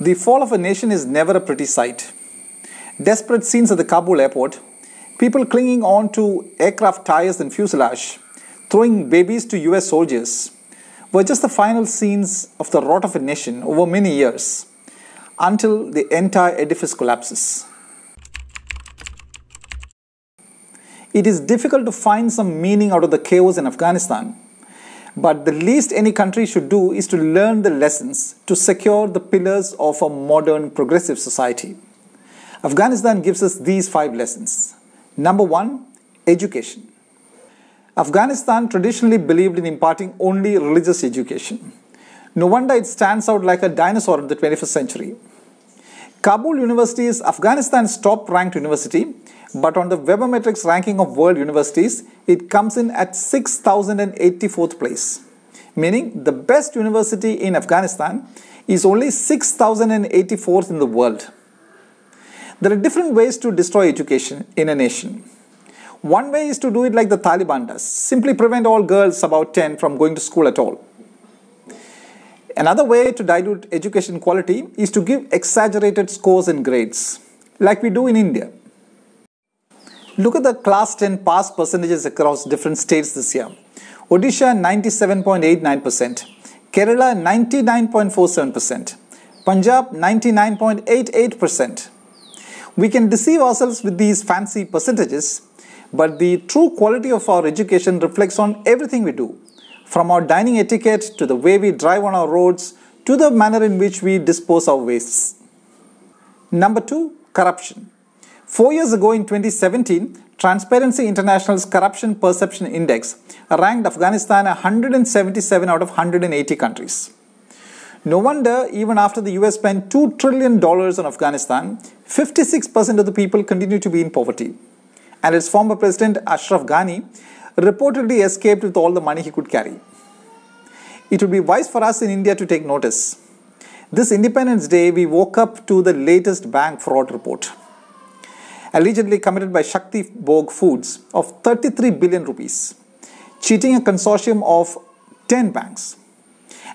The fall of a nation is never a pretty sight. Desperate scenes at the Kabul airport, people clinging on to aircraft tires and fuselage, throwing babies to US soldiers, were just the final scenes of the rot of a nation over many years, until the entire edifice collapses. It is difficult to find some meaning out of the chaos in Afghanistan, but the least any country should do is to learn the lessons to secure the pillars of a modern progressive society. Afghanistan gives us these 5 lessons. Number 1, education. Afghanistan traditionally believed in imparting only religious education. No wonder it stands out like a dinosaur in the 21st century. Kabul University is Afghanistan's top-ranked university, but on the Webometrics ranking of world universities, it comes in at 6,084th place, meaning the best university in Afghanistan is only 6,084th in the world. There are different ways to destroy education in a nation. One way is to do it like the Taliban does, simply prevent all girls about 10 from going to school at all. Another way to dilute education quality is to give exaggerated scores and grades, like we do in India. Look at the class 10 pass percentages across different states this year. Odisha 97.89%, Kerala 99.47%, Punjab 99.88%. We can deceive ourselves with these fancy percentages, but the true quality of our education reflects on everything we do, from our dining etiquette to the way we drive on our roads to the manner in which we dispose our wastes. Number 2, corruption. 4 years ago in 2017, Transparency International's Corruption Perception Index ranked Afghanistan 177 out of 180 countries. No wonder, even after the US spent $2 trillion on Afghanistan, 56% of the people continue to be in poverty. And its former president, Ashraf Ghani, reportedly escaped with all the money he could carry. It would be wise for us in India to take notice. This Independence Day, we woke up to the latest bank fraud report, allegedly committed by Shakti Bhog Foods, of 33 billion rupees, cheating a consortium of 10 banks.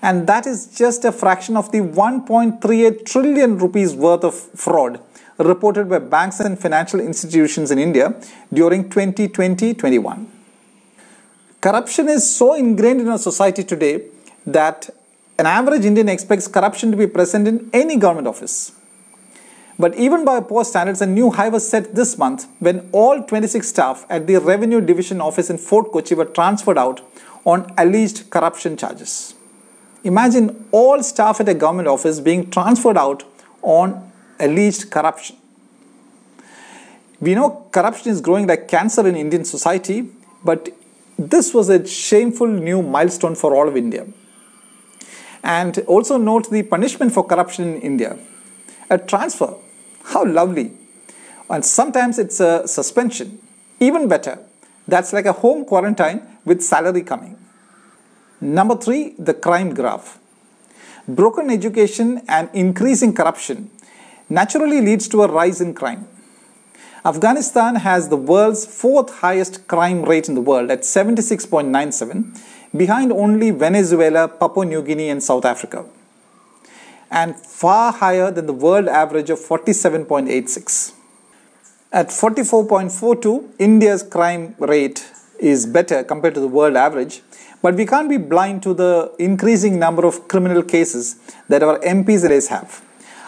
And that is just a fraction of the 1.38 trillion rupees worth of fraud reported by banks and financial institutions in India during 2020-21. Corruption is so ingrained in our society today that an average Indian expects corruption to be present in any government office. But even by poor standards, a new high was set this month when all 26 staff at the Revenue Division office in Fort Kochi were transferred out on alleged corruption charges. Imagine all staff at a government office being transferred out on alleged corruption. We know corruption is growing like cancer in Indian society, but this was a shameful new milestone for all of India. And also note the punishment for corruption in India. A transfer. How lovely. And sometimes it's a suspension. Even better. That's like a home quarantine with salary coming. Number 3, the crime graph. Broken education and increasing corruption naturally leads to a rise in crime. Afghanistan has the world's 4th highest crime rate in the world at 76.97, behind only Venezuela, Papua New Guinea and South Africa, and far higher than the world average of 47.86. At 44.42, India's crime rate is better compared to the world average, but we can't be blind to the increasing number of criminal cases that our MPs and MLAs have.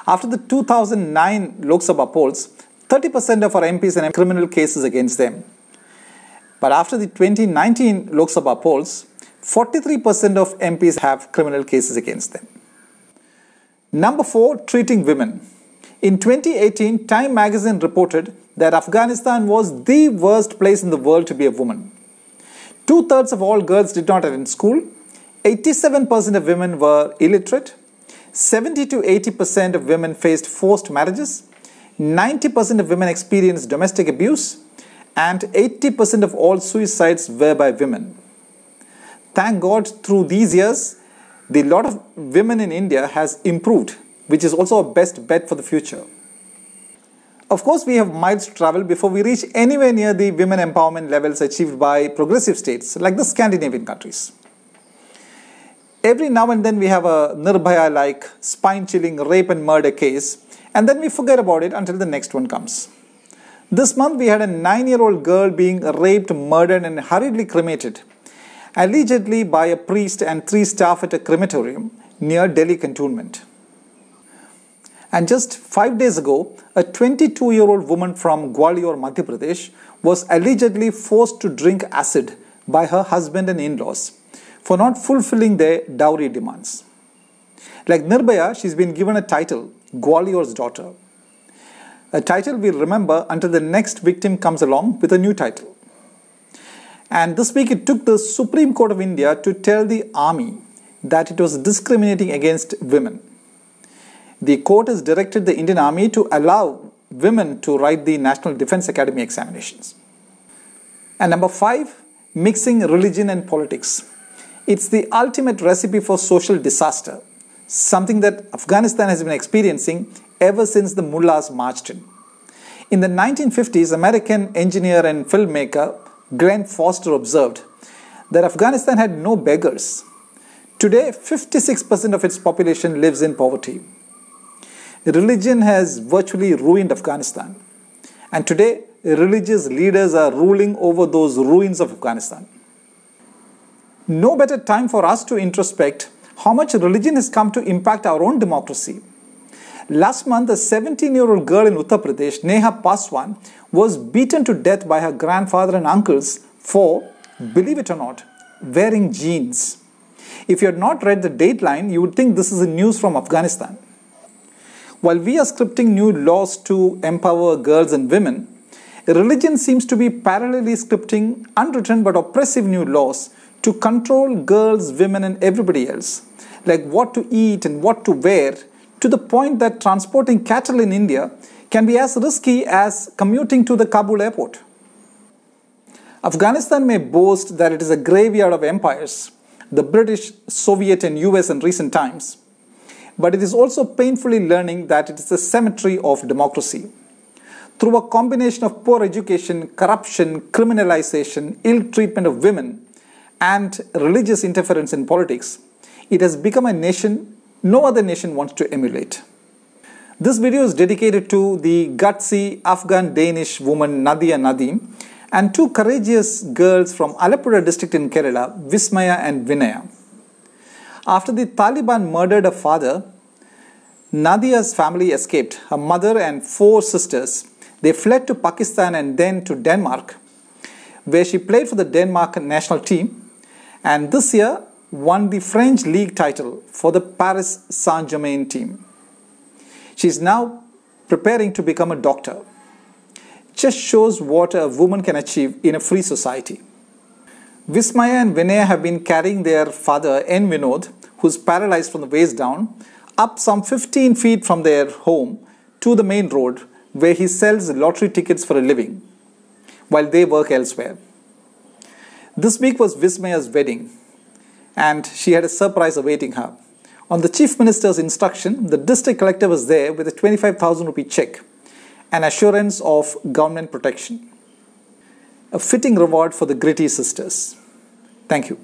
After the 2009 Lok Sabha polls, 30% of our MPs have criminal cases against them. But after the 2019 Lok Sabha polls, 43% of MPs have criminal cases against them. Number 4, treating women. In 2018, Time magazine reported that Afghanistan was the worst place in the world to be a woman. 2/3 of all girls did not attend school, 87% of women were illiterate, 70 to 80% of women faced forced marriages, 90% of women experienced domestic abuse, and 80% of all suicides were by women. Thank God, through these years, the lot of women in India has improved, which is also a best bet for the future. Of course, we have miles to travel before we reach anywhere near the women empowerment levels achieved by progressive states like the Scandinavian countries. Every now and then we have a Nirbhaya-like spine-chilling rape and murder case, and then we forget about it until the next one comes. This month we had a 9-year-old girl being raped, murdered and hurriedly cremated, allegedly by a priest and 3 staff at a crematorium near Delhi cantonment. And just 5 days ago, a 22-year-old woman from Gwalior, Madhya Pradesh was allegedly forced to drink acid by her husband and in-laws for not fulfilling their dowry demands. Like Nirbhaya, she's been given a title, Gwalior's daughter. A title we'll remember until the next victim comes along with a new title. And this week it took the Supreme Court of India to tell the army that it was discriminating against women. The court has directed the Indian Army to allow women to write the National Defence Academy examinations. And number 5, mixing religion and politics. It's the ultimate recipe for social disaster, something that Afghanistan has been experiencing ever since the mullahs marched in. In the 1950s, American engineer and filmmaker Glenn Foster observed that Afghanistan had no beggars. Today, 56% of its population lives in poverty. Religion has virtually ruined Afghanistan. And today, religious leaders are ruling over those ruins of Afghanistan. No better time for us to introspect how much religion has come to impact our own democracy. Last month, a 17-year-old girl in Uttar Pradesh, Neha Paswan, was beaten to death by her grandfather and uncles for, believe it or not, wearing jeans. If you had not read the dateline, you would think this is the news from Afghanistan. While we are scripting new laws to empower girls and women, religion seems to be parallelly scripting unwritten but oppressive new laws to control girls, women and everybody else, like what to eat and what to wear, to the point that transporting cattle in India can be as risky as commuting to the Kabul airport. Afghanistan may boast that it is a graveyard of empires, the British, Soviet and US in recent times, but it is also painfully learning that it is a cemetery of democracy. Through a combination of poor education, corruption, criminalization, ill treatment of women, and religious interference in politics, it has become a nation no other nation wants to emulate. This video is dedicated to the gutsy Afghan-Danish woman Nadia Nadim and 2 courageous girls from Alappuzha district in Kerala, Vismaya and Vinaya. After the Taliban murdered her father, Nadia's family escaped, her mother and 4 sisters. They fled to Pakistan and then to Denmark, where she played for the Denmark national team, and this year won the French league title for the Paris Saint-Germain team. She is now preparing to become a doctor. Just shows what a woman can achieve in a free society. Vismaya and Vinaya have been carrying their father N. Vinod, who is paralyzed from the waist down, up some 15 feet from their home to the main road where he sells lottery tickets for a living, while they work elsewhere. This week was Vismaya's wedding, and she had a surprise awaiting her. On the Chief Minister's instruction, the district collector was there with a 25,000 rupee check, an assurance of government protection. A fitting reward for the gritty sisters. Thank you.